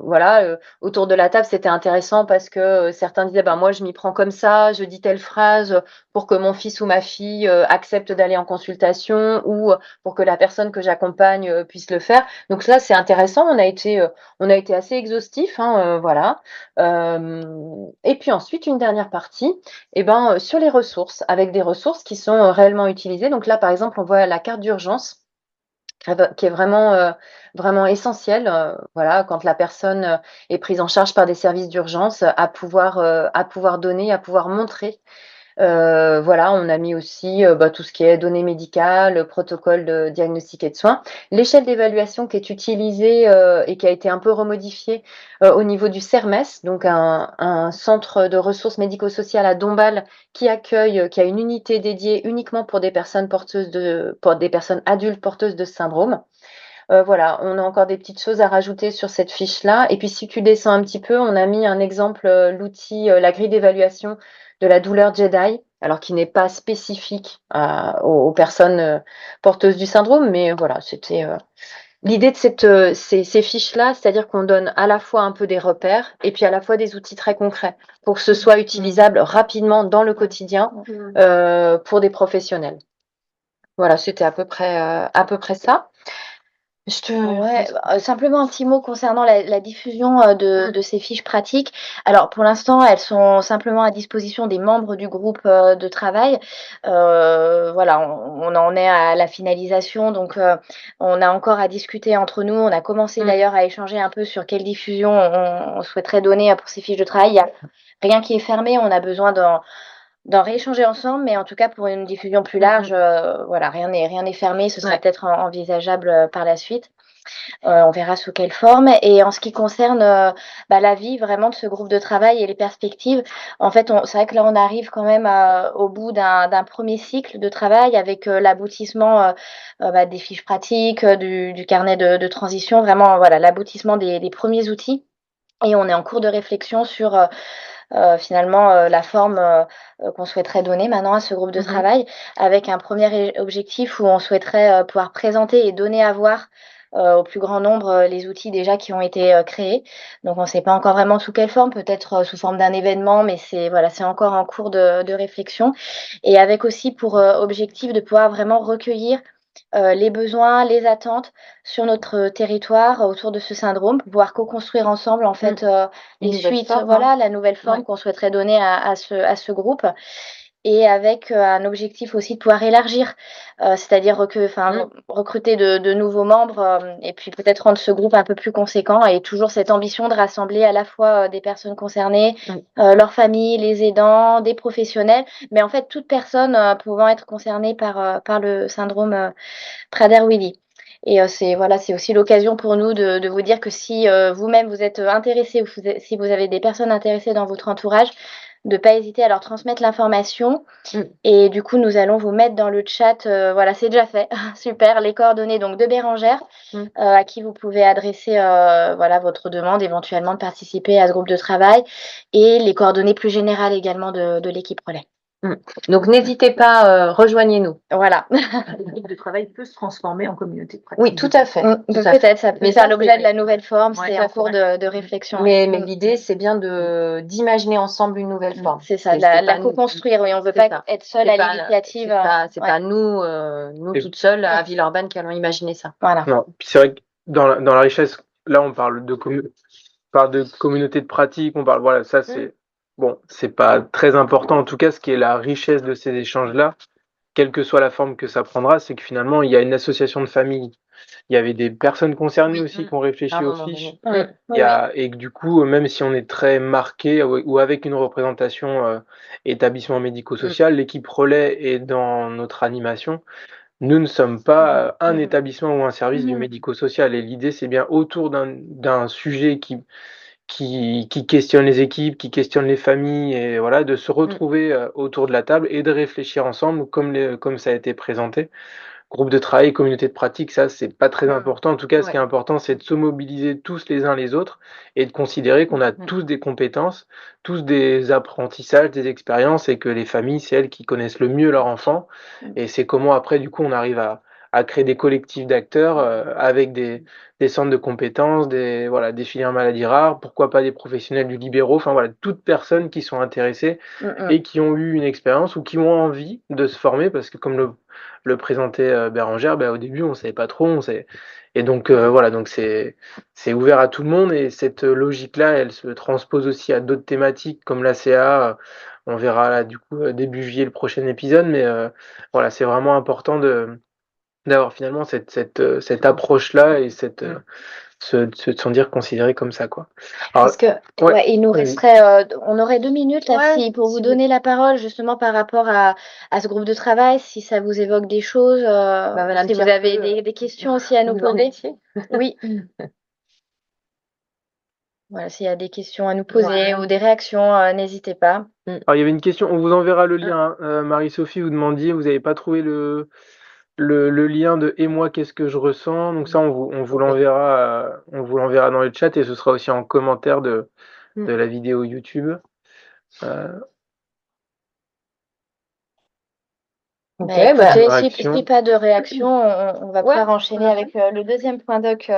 voilà, autour de la table, c'était intéressant parce que, certains disaient: «Ben, moi, je m'y prends comme ça, je dis telle phrase, pour que mon fils ou ma fille, accepte d'aller en consultation ou, pour que la personne que j'accompagne, puisse le faire». Donc là, c'est intéressant, on a été assez exhaustifs, hein, voilà. Et puis ensuite, une dernière partie sur les ressources, avec des ressources qui sont, réellement utilisées. Donc là, par exemple, on voit la carte d'urgence qui est vraiment essentielle, voilà, quand la personne, est prise en charge par des services d'urgence, à pouvoir donner, à pouvoir montrer, Voilà, on a mis aussi tout ce qui est données médicales, protocole de diagnostic et de soins. L'échelle d'évaluation qui est utilisée et qui a été un peu remodifiée au niveau du CERMES, donc un centre de ressources médico-sociales à Dombasle qui accueille, qui a une unité dédiée uniquement pour des personnes pour des personnes adultes porteuses de ce syndrome. Voilà, on a encore des petites choses à rajouter sur cette fiche-là. Et puis, si tu descends un petit peu, on a mis un exemple, l'outil, la grille d'évaluation de la douleur JEDI, alors qui n'est pas spécifique aux personnes porteuses du syndrome, mais voilà, c'était l'idée de ces fiches-là, c'est-à-dire qu'on donne à la fois un peu des repères et puis à la fois des outils très concrets pour que ce soit utilisable rapidement dans le quotidien pour des professionnels. Voilà, c'était à peu près ça. Ouais, simplement un petit mot concernant la diffusion de ces fiches pratiques. Alors, pour l'instant, elles sont simplement à disposition des membres du groupe de travail. Voilà, on en est à la finalisation, donc on a encore à discuter entre nous. On a commencé d'ailleurs à échanger un peu sur quelle diffusion on souhaiterait donner pour ces fiches de travail. Il n'y a rien qui est fermé, on a besoin d'en rééchanger ensemble, mais en tout cas pour une diffusion plus large, voilà, rien n'est fermé, ce sera peut-être envisageable par la suite. On verra sous quelle forme. Et en ce qui concerne l'avis vraiment de ce groupe de travail et les perspectives, en fait, c'est vrai que là, on arrive quand même au bout d'un premier cycle de travail avec l'aboutissement des fiches pratiques, du carnet de transition, vraiment voilà, l'aboutissement des premiers outils. Et on est en cours de réflexion sur finalement la forme qu'on souhaiterait donner maintenant à ce groupe de travail, avec un premier objectif où on souhaiterait pouvoir présenter et donner à voir au plus grand nombre les outils déjà qui ont été créés. Donc on ne sait pas encore vraiment sous quelle forme, peut-être sous forme d'un événement, mais c'est encore en cours de réflexion. Et avec aussi pour objectif de pouvoir vraiment recueillir les besoins, les attentes sur notre territoire autour de ce syndrome, pour pouvoir co-construire ensemble en fait les suites, voilà, la nouvelle forme qu'on souhaiterait donner à ce groupe. Et avec un objectif aussi de pouvoir élargir, c'est-à-dire recruter de nouveaux membres et puis peut-être rendre ce groupe un peu plus conséquent, et toujours cette ambition de rassembler à la fois des personnes concernées, leurs familles, les aidants, des professionnels, mais en fait toute personne pouvant être concernée par le syndrome Prader-Willi. Et c'est aussi l'occasion pour nous de vous dire que si vous-même vous êtes intéressé, ou si vous avez des personnes intéressées dans votre entourage, de ne pas hésiter à leur transmettre l'information. Et du coup, nous allons vous mettre dans le chat, voilà, c'est déjà fait, super, les coordonnées donc de Bérangère, à qui vous pouvez adresser votre demande éventuellement de participer à ce groupe de travail, et les coordonnées plus générales également de l'équipe relais. Donc n'hésitez pas, rejoignez-nous. Voilà. Le groupe de travail peut se transformer en communauté de pratique. Oui, tout à fait. Peut-être, ça peut faire l'objet de la nouvelle forme, c'est en cours de réflexion. Mais l'idée, c'est bien d'imaginer ensemble une nouvelle forme. C'est ça, de la co-construire, oui, on ne veut pas être seul à l'initiative. C'est pas nous toutes seules à Villeurbanne qui allons imaginer ça. Voilà. Non, puis c'est vrai que dans la richesse, là on parle de communauté de pratique, on parle, voilà, ça c'est bon, c'est pas très important. En tout cas, ce qui est la richesse de ces échanges-là, quelle que soit la forme que ça prendra, c'est que finalement, il y a une association de familles. Il y avait des personnes concernées aussi qui ont réfléchi aux fiches. Et que du coup, même si on est très marqué ou avec une représentation établissement médico-social, l'équipe relais est dans notre animation. Nous ne sommes pas un établissement ou un service du médico-social. Et l'idée, c'est bien autour d'un sujet qui questionne les équipes, qui questionne les familles, et voilà, de se retrouver autour de la table et de réfléchir ensemble comme ça a été présenté. Groupe de travail, communauté de pratique, ça c'est pas très important. En tout cas, ce qui est important, c'est de se mobiliser tous les uns les autres et de considérer qu'on a tous des compétences, tous des apprentissages, des expériences, et que les familles, c'est elles qui connaissent le mieux leurs enfants. Et c'est comment après, du coup, on arrive à créer des collectifs d'acteurs avec des centres de compétences, des filières maladies rares, pourquoi pas des professionnels du libéraux, enfin voilà, toutes personnes qui sont intéressées et qui ont eu une expérience ou qui ont envie de se former, parce que comme le présentait Bérangère, au début on savait pas trop, et donc voilà, donc c'est ouvert à tout le monde, et cette logique-là, elle se transpose aussi à d'autres thématiques comme l'ACA. On verra là du coup début juillet le prochain épisode, mais voilà, c'est vraiment important d'avoir finalement cette approche-là et se sentir considérés comme ça, quoi. Alors, Est-ce que ouais, ouais, il nous vas-y. resterait, on aurait 2 minutes là Ouais, si pour vous si- donner la parole justement par rapport à ce groupe de travail, si ça vous évoque des choses, Madame si vous avez Pierrefeu, des questions aussi à nous vous en poser. étiez Oui, voilà, s'il y a des questions à nous poser ou des réactions, n'hésitez pas. Alors, il y avait une question, on vous enverra le lien, hein. Marie-Sophie, vous demandiez, vous n'avez pas trouvé le lien de «Et moi, qu'est-ce que je ressens?» Donc ça, on vous l'enverra dans le chat et ce sera aussi en commentaire de la vidéo YouTube. Ok, Bah, bah, écoutez, réaction. si pas de réaction, on va pouvoir enchaîner avec le deuxième point doc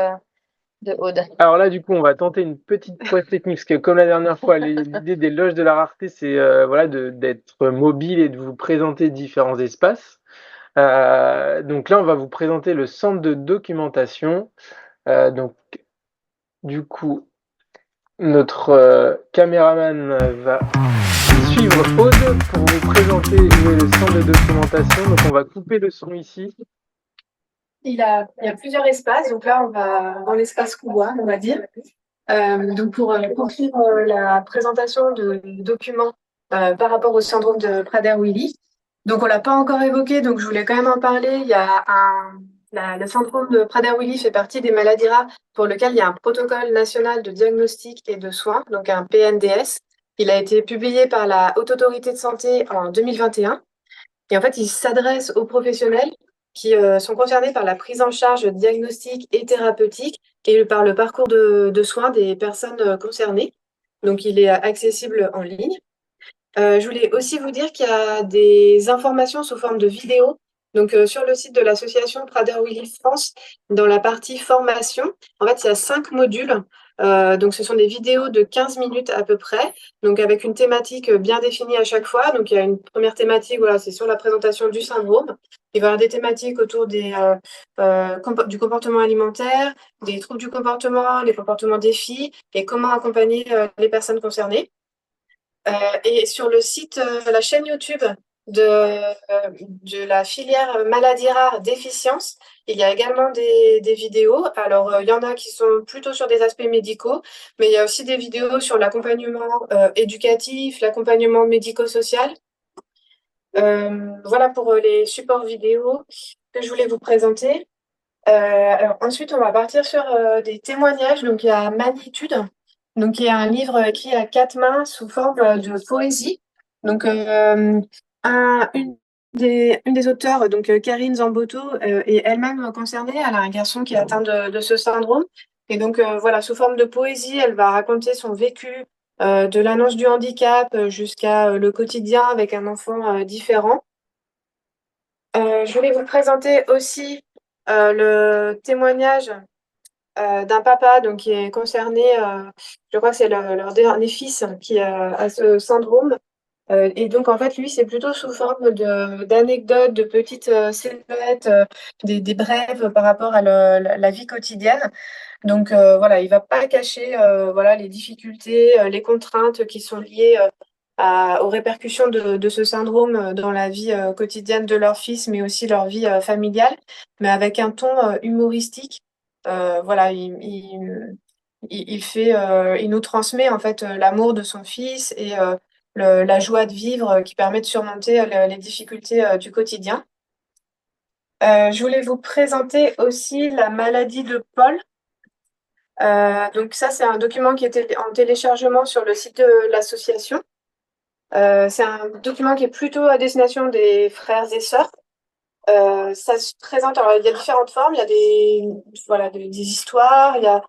de Aude. Alors là, du coup, on va tenter une petite pause technique, parce que comme la dernière fois, l'idée des loges de la rareté, c'est voilà, d'être mobile et de vous présenter différents espaces. Donc là, on va vous présenter le centre de documentation. Donc, du coup, notre caméraman va suivre Aude pour vous présenter où est le centre de documentation. Donc, on va couper le son ici. Il y a plusieurs espaces. Donc là, on va dans l'espace couloir, on va dire. Donc pour poursuivre la présentation de documents par rapport au syndrome de Prader-Willi. Donc on l'a pas encore évoqué, donc je voulais quand même en parler. Il y a le syndrome de Prader-Willi fait partie des maladies rares pour lequel il y a un protocole national de diagnostic et de soins, donc un PNDS. Il a été publié par la Haute Autorité de Santé en 2021. Et en fait, il s'adresse aux professionnels qui sont concernés par la prise en charge diagnostique et thérapeutique et par le parcours de soins des personnes concernées. Donc, il est accessible en ligne. Je voulais aussi vous dire qu'il y a des informations sous forme de vidéos. Donc, sur le site de l'association Prader-Willi France, dans la partie formation, en fait, il y a 5 modules. Donc, ce sont des vidéos de 15 minutes à peu près, donc avec une thématique bien définie à chaque fois. Donc, il y a une première thématique, voilà, c'est sur la présentation du syndrome. Il va y avoir des thématiques autour du comportement alimentaire, des troubles du comportement, les comportements défis et comment accompagner les personnes concernées. Et sur le site, la chaîne YouTube de la filière maladies rares déficience, il y a également des vidéos. Alors, il y en a qui sont plutôt sur des aspects médicaux, mais il y a aussi des vidéos sur l'accompagnement éducatif, l'accompagnement médico-social. Voilà pour les supports vidéo que je voulais vous présenter. Alors ensuite, on va partir sur des témoignages. Donc, il y a Magnitude, donc il y a un livre écrit à 4 mains sous forme de poésie. Donc, une des auteurs, donc Karine Zamboto, est elle-même concernée. Elle a un garçon qui est atteint de ce syndrome. Et donc, voilà, sous forme de poésie, elle va raconter son vécu de l'annonce du handicap jusqu'à le quotidien avec un enfant différent. Je voulais vous présenter aussi le témoignage d'un papa donc, qui est concerné, je crois que c'est leur dernier fils qui a ce syndrome. Et donc, en fait, lui, c'est plutôt sous forme d'anecdotes, de petites scénettes, des brèves par rapport à la vie quotidienne. Donc, voilà, il ne va pas cacher voilà, les difficultés, les contraintes qui sont liées aux répercussions de ce syndrome dans la vie quotidienne de leur fils, mais aussi leur vie familiale, mais avec un ton humoristique. Voilà, il nous transmet en fait l'amour de son fils et la joie de vivre qui permet de surmonter les difficultés du quotidien. Je voulais vous présenter aussi la maladie de Paul. Donc ça, c'est un document qui était en téléchargement sur le site de l'association. C'est un document qui est plutôt à destination des frères et sœurs. Ça se présente, alors il y a différentes formes, il y a des histoires, il y a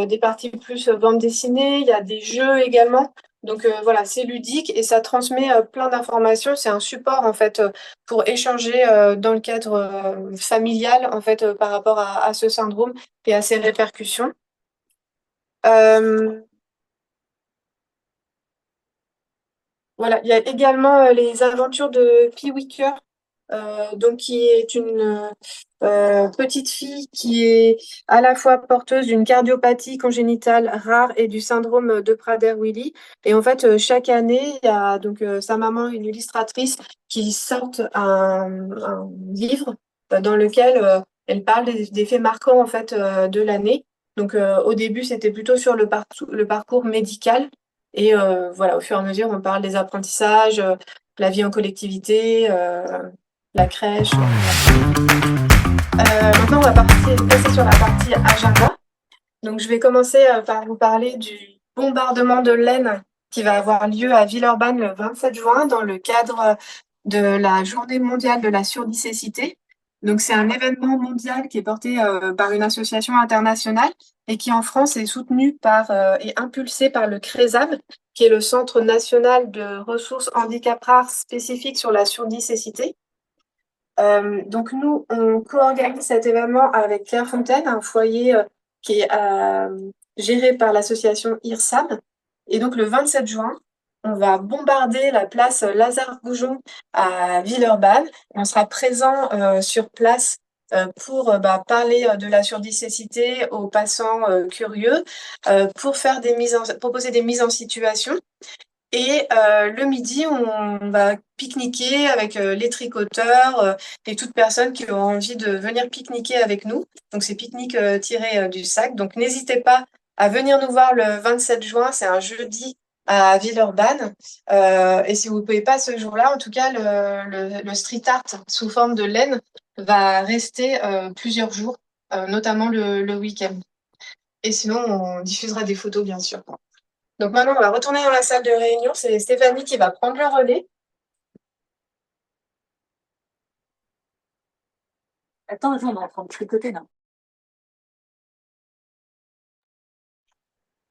des parties plus bande dessinée, il y a des jeux également. Donc voilà, c'est ludique et ça transmet plein d'informations. C'est un support en fait pour échanger dans le cadre familial en fait par rapport à ce syndrome et à ses répercussions. Voilà, il y a également les aventures de Pee Weaker, donc qui est une petite fille qui est à la fois porteuse d'une cardiopathie congénitale rare et du syndrome de Prader-Willi. Et en fait, chaque année, il y a donc sa maman, une illustratrice, qui sort un livre dans lequel elle parle des faits marquants en fait de l'année. Donc, au début, c'était plutôt sur le parcours médical. Et voilà, au fur et à mesure, on parle des apprentissages, la vie en collectivité, la crèche. Maintenant, on va passer sur la partie agenda. Donc, je vais commencer par vous parler du bombardement de laine qui va avoir lieu à Villeurbanne le 27 juin dans le cadre de la Journée mondiale de la surdicécité. Donc, c'est un événement mondial qui est porté par une association internationale et qui, en France, est soutenu et impulsé par le CRESAM, qui est le Centre national de ressources handicap rares spécifiques sur la surdicécité. Donc nous, on co-organise cet événement avec Claire Fontaine, un foyer qui est géré par l'association IRSAM. Et donc le 27 juin, on va bombarder la place Lazare Goujon à Villeurbanne. On sera présent sur place pour parler de la surdicécité aux passants curieux, pour proposer des mises en situation. Et le midi, on va pique-niquer avec les tricoteurs et toute personne qui aura envie de venir pique-niquer avec nous. Donc, c'est pique-nique tiré du sac. Donc, n'hésitez pas à venir nous voir le 27 juin. C'est un jeudi à Villeurbanne. Et si vous ne pouvez pas ce jour-là, en tout cas, le street art sous forme de laine va rester plusieurs jours, notamment le week-end. Et sinon, on diffusera des photos, bien sûr. Donc maintenant, on va retourner dans la salle de réunion. C'est Stéphanie qui va prendre le relais. Attends, on est en train de tricoter là.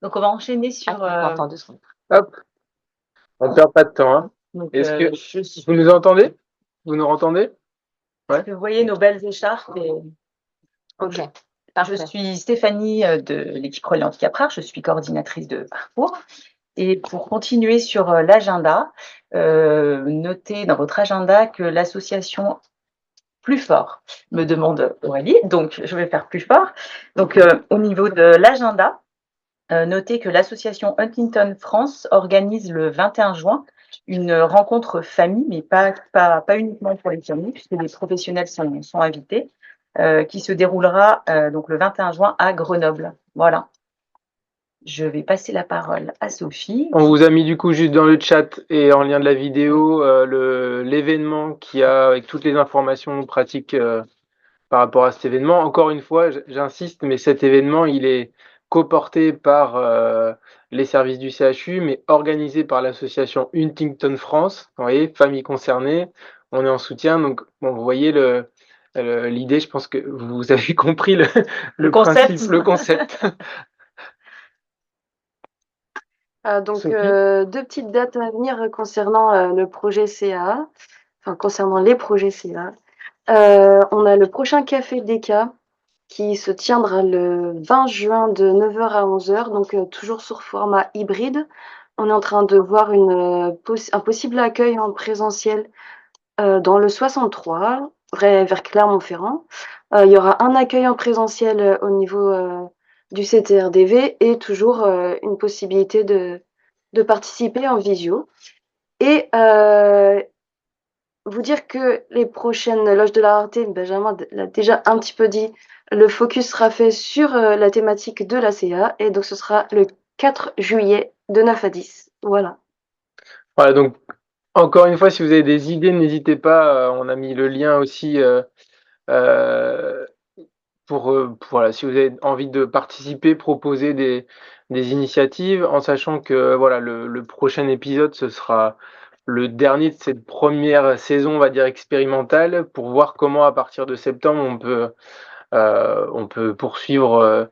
Donc on va enchaîner sur. Attends 2 secondes. Hop, on ne perd pas de temps. Hein. Donc, Est-ce que vous nous entendez? Vous nous entendez? Ouais. vous voyez nos belles écharpes. Ok. Je suis Stéphanie de l'équipe Relais Handicap Rare, je suis coordinatrice de parcours. Et pour continuer sur l'agenda, notez dans votre agenda que l'association Plus Fort me demande Aurélie, donc je vais faire plus fort. Donc au niveau de l'agenda, notez que l'association Huntington France organise le 21 juin une rencontre famille, mais pas uniquement pour les familles, puisque les professionnels sont invités, qui se déroulera donc le 21 juin à Grenoble. Voilà. Je vais passer la parole à Sophie. On vous a mis du coup juste dans le chat et en lien de la vidéo l'événement qu'il y a avec toutes les informations pratiques par rapport à cet événement. Encore une fois, j'insiste, mais cet événement, il est coporté par les services du CHU, mais organisé par l'association Huntington France. Vous voyez, famille concernée, on est en soutien. Donc, bon, vous voyez l'idée, je pense que vous avez compris le principe, le concept. Donc, Sophie. 2 petites dates à venir concernant le projet CA, enfin concernant les projets CA. On a le prochain Café DECA qui se tiendra le 20 juin de 9h à 11h, donc toujours sur format hybride. On est en train de voir un possible accueil en présentiel dans le 63, vers Clermont-Ferrand. Il y aura un accueil en présentiel au niveau du CTRDV et toujours une possibilité de participer en visio. Et vous dire que les prochaines loges de la rareté, Benjamin l'a déjà un petit peu dit, le focus sera fait sur la thématique de la CA et donc ce sera le 4 juillet de 9 à 10. Voilà. Voilà, donc encore une fois, si vous avez des idées, n'hésitez pas. On a mis le lien aussi voilà, si vous avez envie de participer, proposer des initiatives, en sachant que voilà, le prochain épisode, ce sera le dernier de cette première saison, on va dire expérimentale, pour voir comment à partir de septembre on peut poursuivre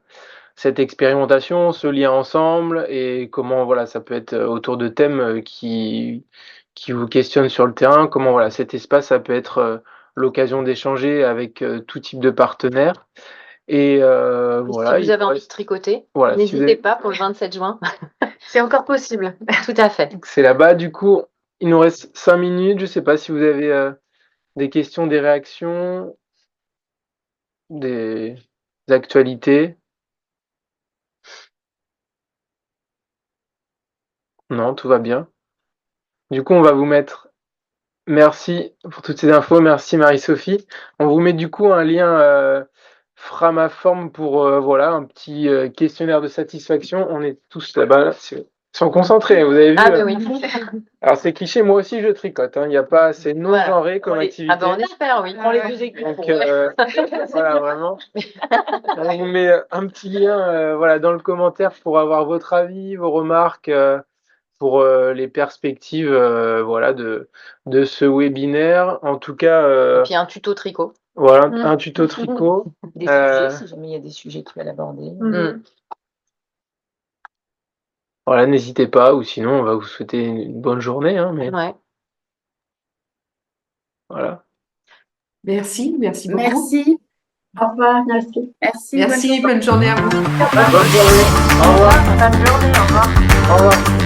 cette expérimentation, ce lien ensemble, et comment voilà, ça peut être autour de thèmes qui vous questionnent sur le terrain, comment voilà, cet espace, ça peut être l'occasion d'échanger avec tout type de partenaires. Et voilà. Si vous avez envie de tricoter, voilà, n'hésitez pas pour le 27 juin. C'est encore possible. Tout à fait. C'est là-bas. Du coup, il nous reste 5 minutes. Je ne sais pas si vous avez des questions, des réactions, des actualités. Non, tout va bien. Du coup, on va vous mettre. Merci pour toutes ces infos. Merci Marie-Sophie. On vous met du coup un lien fera ma forme pour voilà un petit questionnaire de satisfaction. On est tous là-bas, là, sont concentrés, vous avez vu. Ah, ben oui. Alors c'est cliché, moi aussi je tricote. Il n'y a pas, c'est non Voilà. genré comme On les- activité. Ah, ben on espère, oui. On les deux écoute. Donc voilà, vraiment. On vous met un petit lien voilà, dans le commentaire pour avoir votre avis, vos remarques, pour les perspectives voilà, de ce webinaire. En tout cas, Et puis un tuto tricot. voilà, un tuto tricot. Des sujets, si jamais il y a des sujets qui veulent aborder. Voilà, n'hésitez pas, ou sinon on va vous souhaiter une bonne journée. Mais Ouais. voilà. Merci beaucoup. Merci. Au revoir, merci. Merci. Merci, bonne journée à vous. Bonne journée. Au revoir. Bonne journée, au revoir. Au revoir.